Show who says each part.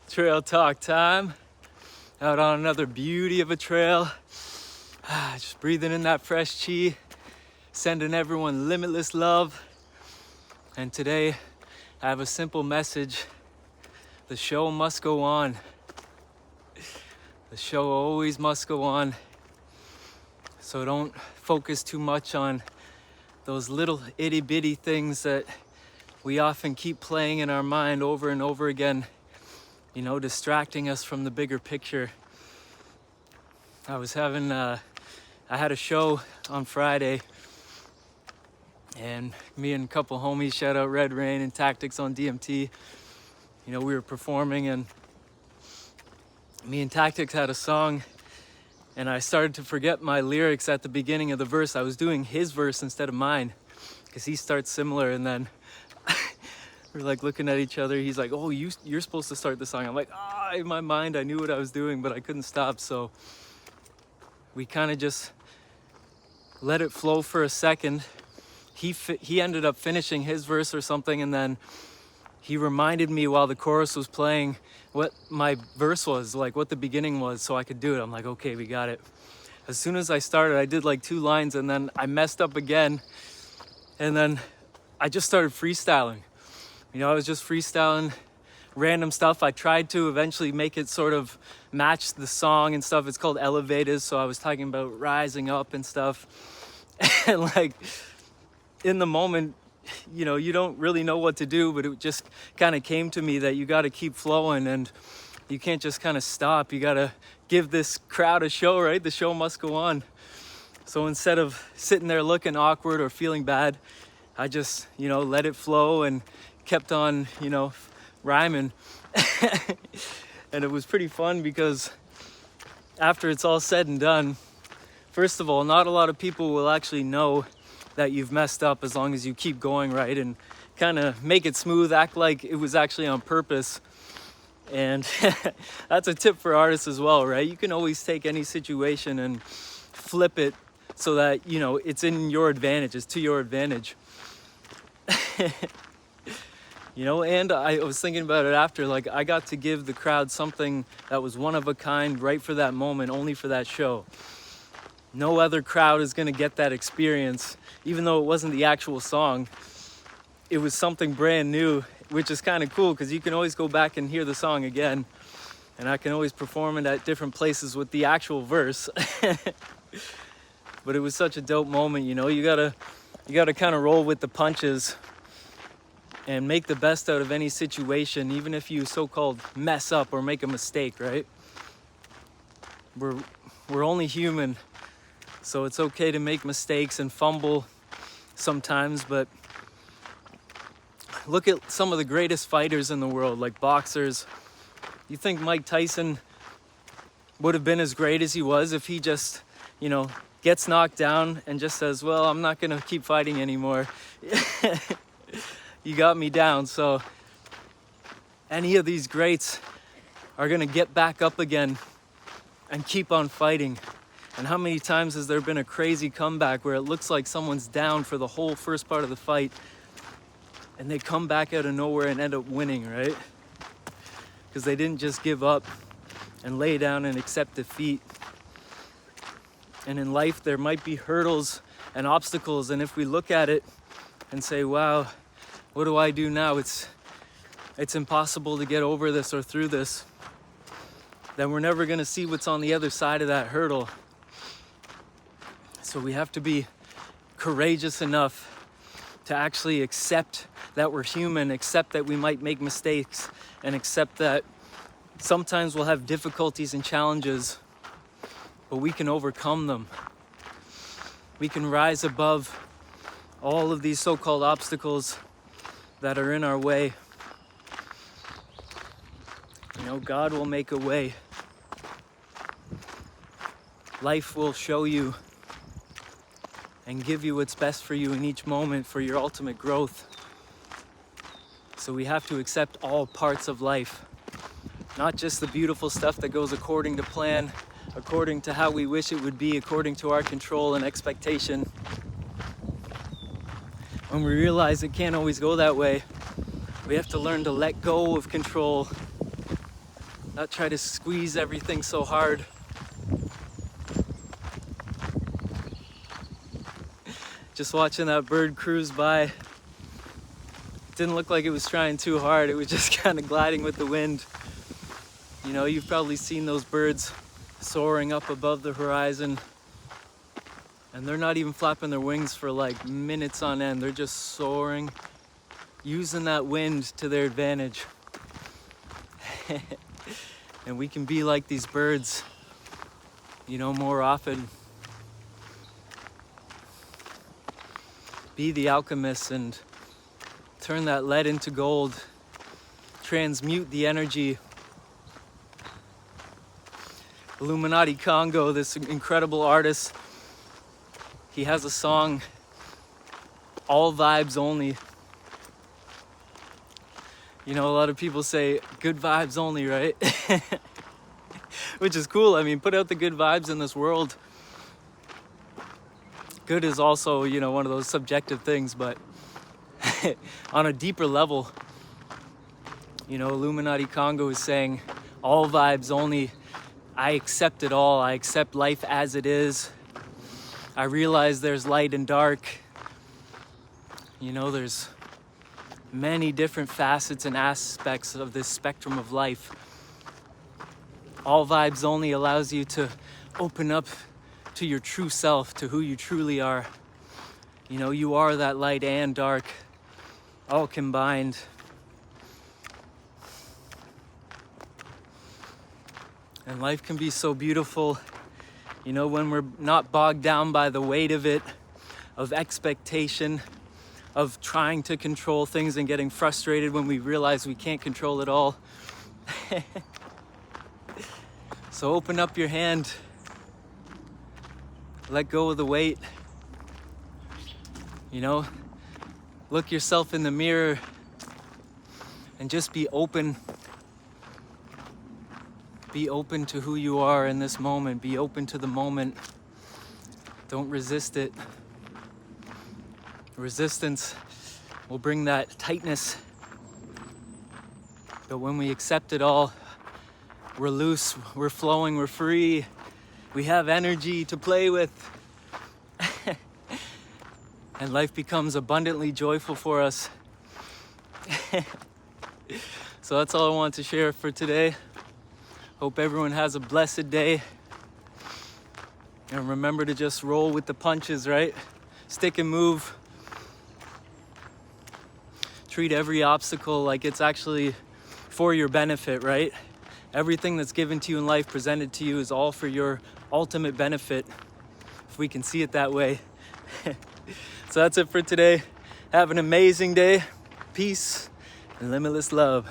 Speaker 1: Trail talk time. Out on another beauty of a trail. Just breathing in that fresh chi. Sending everyone limitless love. And today I have a simple message. The show must go on. The show always must go on. So don't focus too much on those little itty bitty things that we often keep playing in our mind over and over again. You know, distracting us from the bigger picture. I had a show on Friday, and me and a couple homies, shout out Red Rain and Tactics on DMT, you know, we were performing, and me and Tactics had a song, and I started to forget my lyrics at the beginning of the verse. I was doing his verse instead of mine, because he starts similar, and then we're like looking at each other. He's like, oh, you're supposed to start the song. I'm like, in my mind, I knew what I was doing, but I couldn't stop. So we kind of just let it flow for a second. He ended up finishing his verse or something, and then he reminded me while the chorus was playing what my verse was, like what the beginning was, so I could do it. I'm like, okay, we got it. As soon as I started, I did like 2 lines, and then I messed up again, and then I just started freestyling. You know, I was just freestyling random stuff. I tried to eventually make it sort of match the song and stuff. It's called Elevators, so I was talking about rising up and stuff. And like, in the moment, you know, you don't really know what to do, but it just kind of came to me that you got to keep flowing and you can't just kind of stop. You got to give this crowd a show, right? The show must go on. So instead of sitting there looking awkward or feeling bad, I just, you know, let it flow and kept on, you know, rhyming. And it was pretty fun because after it's all said and done, first of all, not a lot of people will actually know that you've messed up as long as you keep going, right? And kind of make it smooth, act like it was actually on purpose. And that's a tip for artists as well, right? You can always take any situation and flip it so that, you know, it's in your advantage, it's to your advantage. You know, and I was thinking about it after, like, I got to give the crowd something that was one of a kind right for that moment, only for that show. No other crowd is going to get that experience, even though it wasn't the actual song. It was something brand new, which is kind of cool because you can always go back and hear the song again, and I can always perform it at different places with the actual verse. But it was such a dope moment, you know. You gotta kind of roll with the punches and make the best out of any situation, even if you so-called mess up or make a mistake, right? We're only human, so it's okay to make mistakes and fumble sometimes, but look at some of the greatest fighters in the world, like boxers. You think Mike Tyson would have been as great as he was if he just, you know, gets knocked down and just says, well, I'm not gonna keep fighting anymore. You got me down. So any of these greats are gonna get back up again and keep on fighting. And how many times has there been a crazy comeback where it looks like someone's down for the whole first part of the fight and they come back out of nowhere and end up winning, right? Because they didn't just give up and lay down and accept defeat. And in life, there might be hurdles and obstacles, and if we look at it and say, wow, what do I do now? It's impossible to get over this or through this, then we're never gonna see what's on the other side of that hurdle. So we have to be courageous enough to actually accept that we're human, accept that we might make mistakes, and accept that sometimes we'll have difficulties and challenges, but we can overcome them. We can rise above all of these so-called obstacles that are in our way. You know, God will make a way. Life will show you and give you what's best for you in each moment for your ultimate growth. So we have to accept all parts of life, not just the beautiful stuff that goes according to plan, according to how we wish it would be, according to our control and expectation. When we realize it can't always go that way, we have to learn to let go of control not try to squeeze everything so hard. Just watching that bird cruise by, didn't look like it was trying too hard. It was just kind of gliding with the wind. You know, you've probably seen those birds soaring up above the horizon, and they're not even flapping their wings for like minutes on end. They're just soaring, using that wind to their advantage. And we can be like these birds, you know, more often. Be the alchemist and turn that lead into gold. Transmute the energy. Illuminati Congo, this incredible artist, he has a song, All Vibes Only. You know, a lot of people say good vibes only, right? Which is cool. I mean, put out the good vibes in this world. Good is also, you know, one of those subjective things, but on a deeper level, you know, Illuminati Congo is saying all vibes only. I accept it all. I accept life as it is. I realize there's light and dark. You know, there's many different facets and aspects of this spectrum of life. All vibes only allows you to open up to your true self, to who you truly are. You know, you are that light and dark, all combined. And life can be so beautiful, you know, when we're not bogged down by the weight of it, of expectation, of trying to control things and getting frustrated when we realize we can't control it all. So open up your hand, let go of the weight, you know, look yourself in the mirror and just be open. Be open to who you are in this moment. Be open to the moment. Don't resist it. Resistance will bring that tightness. But when we accept it all, we're loose, we're flowing, we're free. We have energy to play with. And life becomes abundantly joyful for us. So that's all I want to share for today. Hope everyone has a blessed day. And remember to just roll with the punches, right? Stick and move. Treat every obstacle like it's actually for your benefit, right? Everything that's given to you in life, presented to you, is all for your ultimate benefit, if we can see it that way. So that's it for today. Have an amazing day. Peace and limitless love.